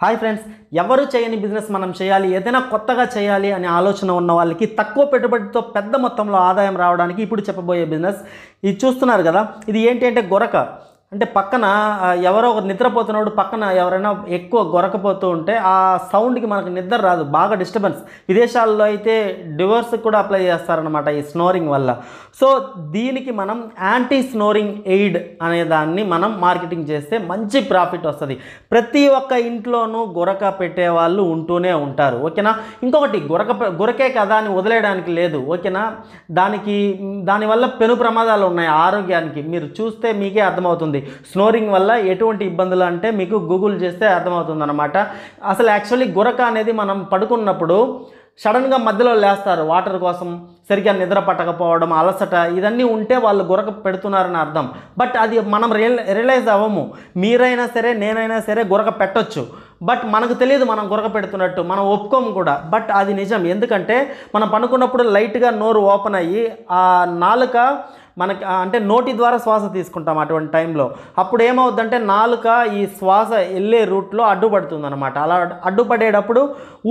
Hi friends, ఎవరు చేయని business మనం చేయాలి, ఏదైనా కొత్తగా చేయాలి అనే ఆలోచన ఉన్న వాళ్ళకి తక్కువ పెట్టుబడితో పెద్ద మొత్తంలో ఆదాయం రావడానికి ఇప్పుడు చెప్పబోయే బిజినెస్ ఇది చూస్తున్నారు కదా. ఇది ఏంటి అంటే గొరక. అంటే పక్కన ఎవరో ఒకరు నిద్రపోతున్నప్పుడు పక్కన ఎవరైనా ఎక్కువ గొరకపోతూ ఉంటే ఆ సౌండ్కి మనకు నిద్ర రాదు, బాగా డిస్టర్బెన్స్. విదేశాల్లో అయితే డివోర్స్ కూడా అప్లై చేస్తారనమాట ఈ స్నోరింగ్ వల్ల. సో దీనికి మనం యాంటీ స్నోరింగ్ ఎయిడ్ అనే దాన్ని మనం మార్కెటింగ్ చేస్తే మంచి ప్రాఫిట్ వస్తుంది. ప్రతి ఒక్క ఇంట్లోనూ గొరక పెట్టేవాళ్ళు ఉంటూనే ఉంటారు, ఓకేనా. ఇంకొకటి గొరకే కదా అని వదిలేయడానికి లేదు, ఓకేనా. దానివల్ల పెను ప్రమాదాలు ఉన్నాయి ఆరోగ్యానికి. మీరు చూస్తే మీకే అర్థమవుతుంది స్నోరింగ్ వల్ల ఎటువంటి ఇబ్బందులు అంటే మీకు గూగుల్ చేస్తే అర్థమవుతుంది అనమాట. అసలు యాక్చువల్లీ గొరక అనేది మనం పడుకున్నప్పుడు సడన్గా మధ్యలో లేస్తారు వాటర్ కోసం, సరిగ్గా నిద్ర పట్టకపోవడం, అలసట ఇదన్నీ ఉంటే వాళ్ళు గొరక పెడుతున్నారని అర్థం. బట్ అది మనం రియలైజ్ అవ్వము. మీరైనా సరే నేనైనా సరే గొరక పెట్టొచ్చు, బట్ మనకు తెలియదు మనం గొరక పెడుతున్నట్టు, మనం ఒప్పుకోము కూడా. బట్ అది నిజం. ఎందుకంటే మనం పనుకున్నప్పుడు లైట్గా నోరు ఓపెన్ అయ్యి ఆ నాలుక మనకి అంటే నోటి ద్వారా శ్వాస తీసుకుంటాం అటువంటి టైంలో. అప్పుడు ఏమవుద్దంటే నాలుక ఈ శ్వాస వెళ్ళే రూట్లో అడ్డుపడుతుంది అనమాట. అలా అడ్డుపడేటప్పుడు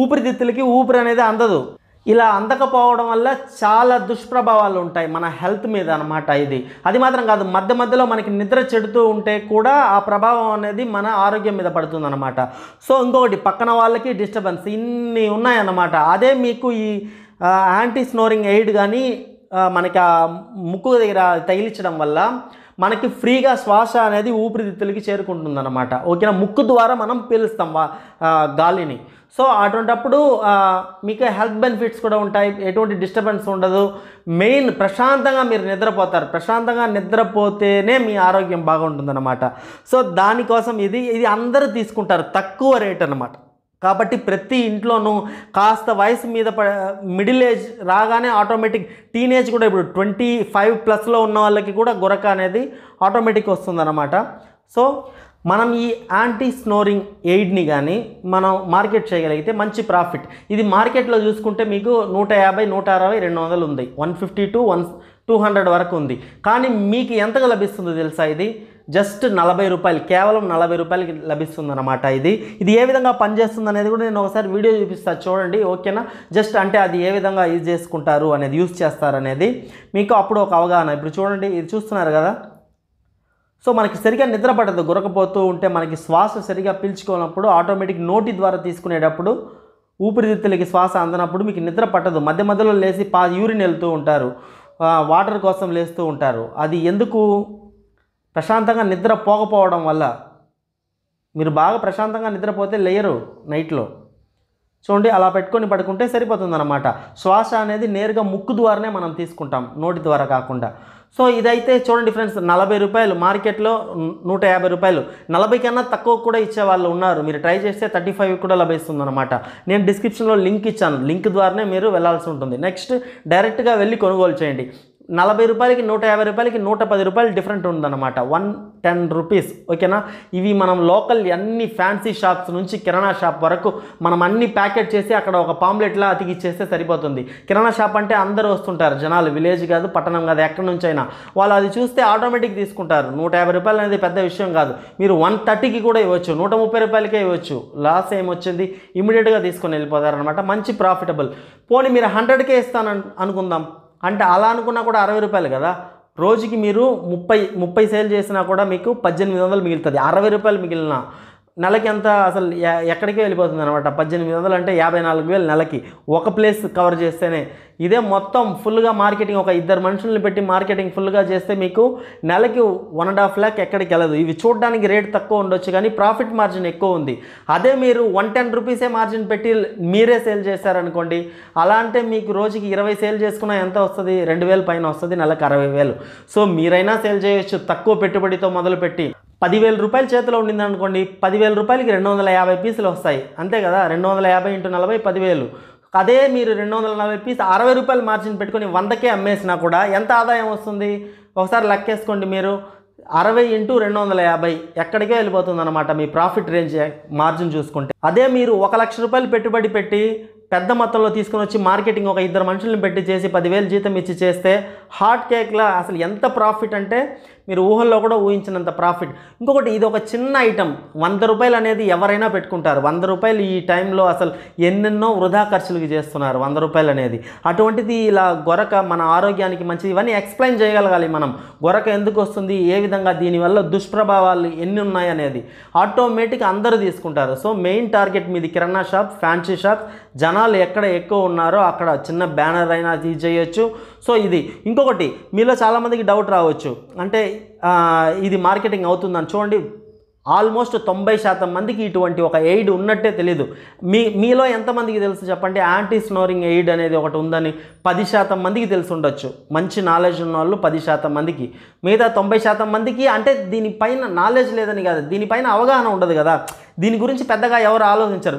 ఊపిరితిత్తులకి ఊపిరి అనేది అందదు. ఇలా అందకపోవడం వల్ల చాలా దుష్ప్రభావాలు ఉంటాయి మన హెల్త్ మీద అనమాట. అది మాత్రం కాదు, మధ్య మధ్యలో మనకి నిద్ర చెడుతూ ఉంటే కూడా ఆ ప్రభావం అనేది మన ఆరోగ్యం మీద పడుతుంది అనమాట. సో ఇంకొకటి పక్కన వాళ్ళకి డిస్టర్బెన్స్, ఇన్ని ఉన్నాయన్నమాట. అదే మీకు ఈ యాంటీ స్నోరింగ్ ఎయిడ్ కానీ మనకి ఆ ముక్కు దగ్గర తగిలించడం వల్ల మనకి ఫ్రీగా శ్వాస అనేది ఊపిరితిత్తులకి చేరుకుంటుంది అనమాట, ఓకేనా. ముక్కు ద్వారా మనం పీలుస్తాం గాలిని. సో అటువంటప్పుడు మీకు హెల్త్ బెనిఫిట్స్ కూడా ఉంటాయి, ఎటువంటి డిస్టర్బెన్స్ ఉండదు. మెయిన్ ప్రశాంతంగా మీరు నిద్రపోతారు. ప్రశాంతంగా నిద్రపోతేనే మీ ఆరోగ్యం బాగుంటుందన్నమాట. సో దానికోసం ఇది అందరూ తీసుకుంటారు, తక్కువ రేట్ అనమాట. కాబట్టి ప్రతి ఇంట్లోనూ కాస్త వయసు మీద మిడిల్ ఏజ్ రాగానే ఆటోమేటిక్, టీనేజ్ కూడా ఇప్పుడు 25+ ఉన్న వాళ్ళకి కూడా గొరక అనేది ఆటోమేటిక్ వస్తుందన్నమాట. సో మనం ఈ యాంటీ స్నోరింగ్ ఎయిడ్ని కానీ మనం మార్కెట్ చేయగలిగితే మంచి ప్రాఫిట్. ఇది మార్కెట్లో చూసుకుంటే మీకు 150, 160, 200 ఉంది, 150 to 200 వరకు ఉంది. కానీ మీకు ఎంతగా లభిస్తుందో తెలుసా? ఇది జస్ట్ 40 రూపాయలు, కేవలం 40 రూపాయలకి లభిస్తుంది అనమాట. ఇది ఏ విధంగా పనిచేస్తుంది అనేది కూడా నేను ఒకసారి వీడియో చూపిస్తాను, చూడండి, ఓకేనా. జస్ట్ అంటే అది ఏ విధంగా యూజ్ చేసుకుంటారు అనేది, యూజ్ చేస్తారు అనేది మీకు అప్పుడు ఒక అవగాహన. ఇప్పుడు చూడండి, ఇది చూస్తున్నారు కదా. సో మనకి సరిగా నిద్ర పడదు, గొరకపోతూ ఉంటే మనకి శ్వాస సరిగా పీల్చుకున్నప్పుడు ఆటోమేటిక్ నోటి ద్వారా తీసుకునేటప్పుడు ఊపిరితిత్తులకి శ్వాస అందనప్పుడు మీకు నిద్ర పట్టదు. మధ్య మధ్యలో లేచి యూరిన్ వెళ్తూ ఉంటారు, వాటర్ కోసం లేస్తూ ఉంటారు. అది ఎందుకు? ప్రశాంతంగా నిద్ర పోకపోవడం వల్ల. మీరు బాగా ప్రశాంతంగా నిద్రపోతే లేయరు నైట్లో. చూడండి, అలా పెట్టుకొని పడుకుంటే సరిపోతుందన్నమాట. శ్వాస అనేది నేరుగా ముక్కు ద్వారానే మనం తీసుకుంటాం, నోటి ద్వారా కాకుండా. సో ఇదైతే చూడండి ఫ్రెండ్స్, 40 రూపాయలు, మార్కెట్లో 150 రూపాయలు. 40 కన్నా తక్కువ కూడా ఇచ్చే వాళ్ళు ఉన్నారు. మీరు ట్రై చేస్తే 35 కూడా లభిస్తుంది అనమాట. నేను డిస్క్రిప్షన్లో లింక్ ఇచ్చాను, లింక్ ద్వారానే మీరు వెళ్ళాల్సి ఉంటుంది. నెక్స్ట్ డైరెక్ట్గా వెళ్ళి కొనుగోలు చేయండి. 40 రూపాయలకి 150 రూపాయలకి 110 రూపాయలు డిఫరెంట్ ఉందన్నమాట, 110 రూపీస్, ఓకేనా. ఇవి మనం లోకల్ అన్ని ఫ్యాన్సీ షాప్స్ నుంచి కిరాణా షాప్ వరకు మనం అన్ని ప్యాకెట్ చేసి అక్కడ ఒక పాంప్లెట్లా అతికిచ్చేస్తే సరిపోతుంది. కిరాణా షాప్ అంటే అందరూ వస్తుంటారు జనాలు, విలేజ్ కాదు, పట్టణం కాదు, ఎక్కడి నుంచి అయినా వాళ్ళు అది చూస్తే ఆటోమేటిక్ తీసుకుంటారు. 150 రూపాయలు అనేది పెద్ద విషయం కాదు. మీరు 130కి కూడా ఇవ్వచ్చు, 130 రూపాయలకే ఇవ్వచ్చు. లాస్ ఏమొచ్చింది, ఇమీడియట్గా తీసుకొని వెళ్ళిపోతారనమాట. మంచి ప్రాఫిటబుల్. పోనీ మీరు 100కే ఇస్తాను అనుకుందాం అంటే, అలా అనుకున్నా కూడా 60 రూపాయలు కదా. రోజుకి మీరు 30 సేల్ చేసినా కూడా మీకు 1800 మిగులుతుంది. 60 రూపాయలు మిగిలిన నెలకి ఎంత అసలు ఎక్కడికే వెళ్ళిపోతుంది అనమాట. 1800 అంటే 54,000 నెలకి, ఒక ప్లేస్ కవర్ చేస్తేనే. ఇదే మొత్తం ఫుల్గా మార్కెటింగ్, ఒక 2 మనుషుల్ని పెట్టి మార్కెటింగ్ ఫుల్గా చేస్తే మీకు నెలకి 1.5 lakh ఎక్కడికి వెళ్ళదు. ఇవి చూడడానికి రేట్ తక్కువ ఉండొచ్చు కానీ ప్రాఫిట్ మార్జిన్ ఎక్కువ ఉంది. అదే మీరు 110 రూపీసే మార్జిన్ పెట్టి మీరే సేల్ చేశారనుకోండి, అలా అంటే మీకు రోజుకి 20 సేల్ చేసుకున్నా ఎంత వస్తుంది? 2,000 పైన వస్తుంది, నెలకు 60,000. సో మీరైనా సేల్ చేయొచ్చు తక్కువ పెట్టుబడితో మొదలుపెట్టి. 10,000 రూపాయలు చేతిలో ఉండింది అనుకోండి, 10,000 రూపాయలకి 250 పీసులు వస్తాయి, అంతే కదా. 250 × 40 10,000. అదే మీరు 240 పీస్ 60 రూపాయలు మార్జిన్ పెట్టుకొని 100కే అమ్మేసినా కూడా ఎంత ఆదాయం వస్తుంది? ఒకసారి లెక్కేసుకోండి మీరు. 60 × 250 ఎక్కడికే వెళ్ళిపోతుంది అనమాట మీ ప్రాఫిట్ రేంజ్ మార్జిన్ చూసుకుంటే. అదే మీరు 1,00,000 రూపాయలు పెట్టుబడి పెట్టి పెద్ద మొత్తంలో తీసుకొని వచ్చి మార్కెటింగ్ ఒక 2 మనుషులను పెట్టి చేసి 10,000 జీతం ఇచ్చి చేస్తే హాట్ కేక్లో అసలు ఎంత ప్రాఫిట్ అంటే మీరు ఊహల్లో కూడా ఊహించినంత ప్రాఫిట్. ఇంకొకటి, ఇది ఒక చిన్న ఐటమ్, 100 రూపాయలు అనేది ఎవరైనా పెట్టుకుంటారు. 100 రూపాయలు ఈ టైంలో అసలు ఎన్నెన్నో వృధా ఖర్చులకి చేస్తున్నారు 100 రూపాయలు అనేది. అటువంటిది ఇలా గొరక మన ఆరోగ్యానికి మంచిది. ఇవన్నీ ఎక్స్ప్లెయిన్ చేయగలగాలి మనం. గొరక ఎందుకు వస్తుంది, ఏ విధంగా దీనివల్ల దుష్ప్రభావాలు ఎన్ని ఉన్నాయి అనేది ఆటోమేటిక్ అందరూ తీసుకుంటారు. సో మెయిన్ టార్గెట్ మీది కిరాణా షాప్, ఫ్యాన్సీ షాప్. జనాలు ఎక్కడ ఎక్కువ ఉన్నారో అక్కడ చిన్న బ్యానర్ అయినా తీసేయచ్చు. సో ఇది. ఇంకొకటి, మీలో చాలామందికి డౌట్ రావచ్చు, అంటే ఇది మార్కెటింగ్ అవుతుందని. చూడండి, ఆల్మోస్ట్ 90% మందికి ఇటువంటి ఒక ఎయిడ్ ఉన్నట్టే తెలియదు. మీలో ఎంతమందికి తెలుసు చెప్పండి, యాంటీ స్నోరింగ్ ఎయిడ్ అనేది ఒకటి ఉందని 10% మందికి తెలిసి ఉండొచ్చు. మంచి నాలెడ్జ్ ఉన్న వాళ్ళు 10% మందికి. మిగతా 90% మందికి అంటే దీనిపైన నాలెడ్జ్ లేదని కాదు, దీనిపైన అవగాహన ఉండదు కదా. దీని గురించి పెద్దగా ఎవరు ఆలోచించరు.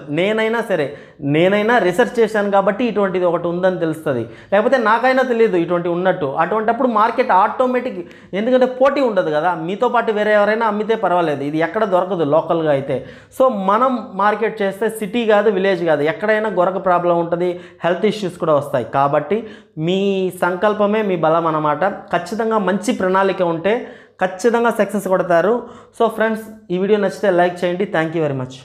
నేనైనా రీసెర్చ్ చేశాను కాబట్టి ఇటువంటిది ఒకటి ఉందని తెలుస్తుంది, లేకపోతే నాకైనా తెలియదు ఇటువంటి ఉన్నట్టు. అటువంటిప్పుడు మార్కెట్ ఆటోమేటిక్, ఎందుకంటే పోటీ ఉండదు కదా. మీతో పాటు వేరే ఎవరైనా అమ్మితే పర్వాలేదు, ఇది ఎక్కడ దొరకదు లోకల్గా అయితే. సో మనం మార్కెట్ చేస్తే సిటీ కాదు, విలేజ్ కాదు, ఎక్కడైనా గొరక ప్రాబ్లం ఉంటుంది, హెల్త్ ఇష్యూస్ కూడా వస్తాయి. కాబట్టి మీ సంకల్పమే మీ బలం అన్నమాట. ఖచ్చితంగా మంచి ప్రణాళిక ఉంటే ఖచ్చితంగా సక్సెస్ కొడతారు. సో ఫ్రెండ్స్, ఈ వీడియో నచ్చితే లైక్ చేయండి. Thank you very much.